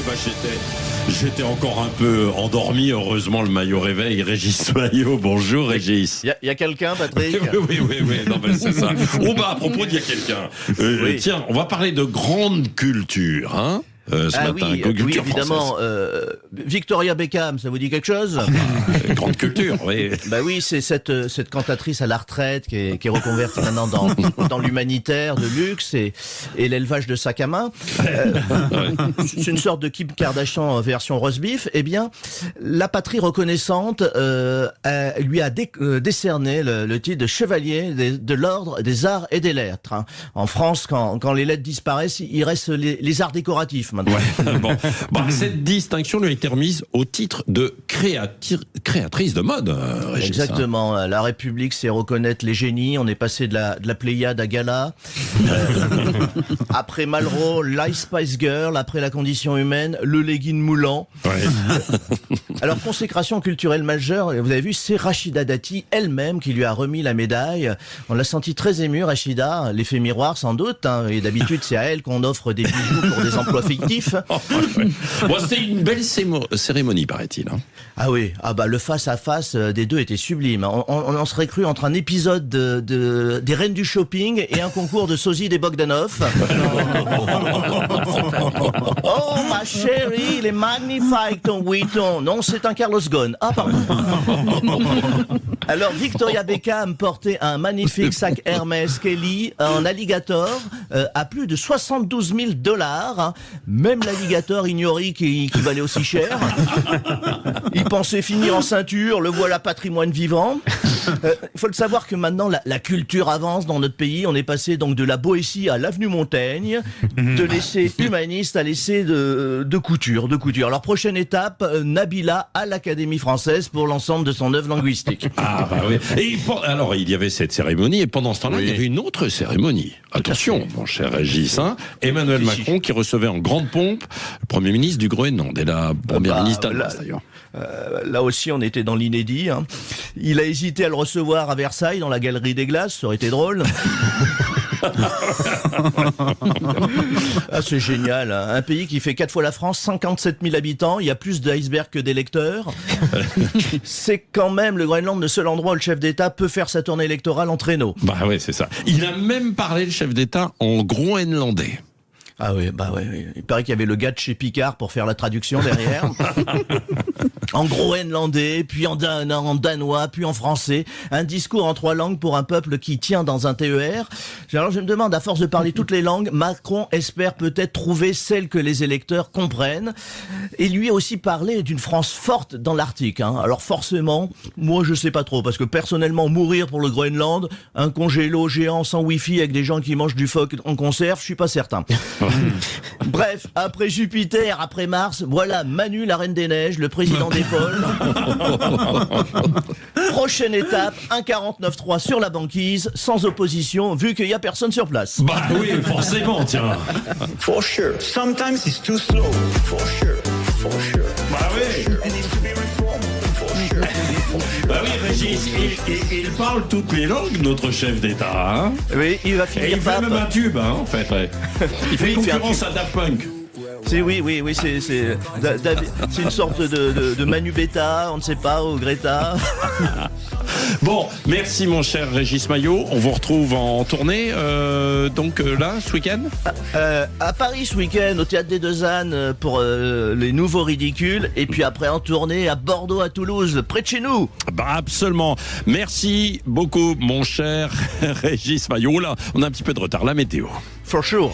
bah j'étais encore un peu endormi. Heureusement, le maillot réveille. Régis Maillot, bonjour Régis. Il y a quelqu'un, Patrick? Oui, non, ben, c'est ça. Oh bah, à propos, il y a quelqu'un. Oui. Tiens, on va parler de grande culture, hein ce matin, oui, culture évidemment. Victoria Beckham, ça vous dit quelque chose? grande culture, oui. Bah oui, c'est cette cantatrice à la retraite qui est reconvertie maintenant dans l'humanitaire de luxe et l'élevage de sacs à main. C'est une sorte de Kim Kardashian version roast beef. Eh bien, la patrie reconnaissante lui a décerné le titre de chevalier de l'ordre des arts et des lettres. Hein. En France, quand les lettres disparaissent, il reste les arts décoratifs maintenant. Ouais, bon. Cette distinction lui a été remise au titre de créatrice de mode, Régis. Exactement. La République sait reconnaître les génies. On est passé de la Pléiade à Gala. Après Malraux, l'Ice Spice Girl. Après La Condition Humaine, le legging moulant. Ouais. Alors, consécration culturelle majeure, vous avez vu, c'est Rachida Dati elle-même qui lui a remis la médaille. On l'a senti très émue, Rachida. L'effet miroir, sans doute. Hein. Et d'habitude, c'est à elle qu'on offre des bijoux pour des emplois fictifs. Bon, c'était une belle cérémonie, paraît-il. Hein. Ah oui, le face-à-face des deux était sublime. On en serait cru entre un épisode des Reines du Shopping et un concours de sosie des Bogdanov. Oh ma chérie, il est magnifique ton Vuitton. Non, c'est un Carlos Ghosn. Ah pardon. Alors Victoria Beckham portait un magnifique sac Hermès Kelly en alligator à plus de 72 000 $. Même l'alligator ignorait qu'il valait aussi cher. Il pensait finir en ceinture, le voilà patrimoine vivant. Il faut le savoir que maintenant la culture avance dans notre pays. On est passé donc de la Boétie à l'avenue Montaigne, de l'essai humaniste à l'essai de couture. Alors prochaine étape, Nabila à l'Académie française pour l'ensemble de son œuvre linguistique. Ah bah oui. Alors il y avait cette cérémonie et pendant ce temps-là il y avait une autre cérémonie. Attention, mon cher Régis, hein, Emmanuel Macron qui recevait en grande pompe le Premier ministre du Groenland et la Première ministre allemande d'ailleurs. Là aussi, on était dans l'inédit. Hein. Il a hésité à le recevoir à Versailles, dans la Galerie des Glaces. Ça aurait été drôle. C'est génial. Hein. Un pays qui fait 4 fois la France, 57 000 habitants. Il y a plus d'icebergs que d'électeurs. C'est quand même le Groenland le seul endroit où le chef d'État peut faire sa tournée électorale en traîneau. Bah oui, c'est ça. Il a même parlé, le chef d'État, en groenlandais. Ah oui, oui. Il paraît qu'il y avait le gars de chez Picard pour faire la traduction derrière. En groenlandais, puis en danois, puis en français. Un discours en 3 langues pour un peuple qui tient dans un TER. Alors je me demande, à force de parler toutes les langues, Macron espère peut-être trouver celle que les électeurs comprennent. Et lui a aussi parlé d'une France forte dans l'Arctique. Hein. Alors forcément, moi je sais pas trop, parce que personnellement, mourir pour le Groenland, un congélo géant sans wifi avec des gens qui mangent du phoque en conserve, je suis pas certain. Bref, après Jupiter, après Mars, voilà Manu, la Reine des Neiges, le président des pôles. Prochaine étape, un 49.3 sur la banquise, sans opposition, vu qu'il y a personne sur place. Bah oui, forcément, tiens. For sure. Sometimes it's too slow. For sure. Bah oui. It needs to be reformed. For sure. Bah oui, Régis, il parle toutes les langues, notre chef d'État. Hein, Oui, il va et finir il fait pape. même un tube, hein, en fait. Ouais. Il fait concurrence à Daft Punk. Oui, c'est une sorte de Manu Beta, on ne sait pas, ou Greta. Bon, merci mon cher Régis Maillot. On vous retrouve en tournée, là, ce week-end. À Paris ce week-end, au Théâtre des Deux Ânes, pour les nouveaux ridicules. Et puis après en tournée à Bordeaux, à Toulouse, près de chez nous. Bah absolument. Merci beaucoup, mon cher Régis Maillot. Là, on a un petit peu de retard. La météo. For sure.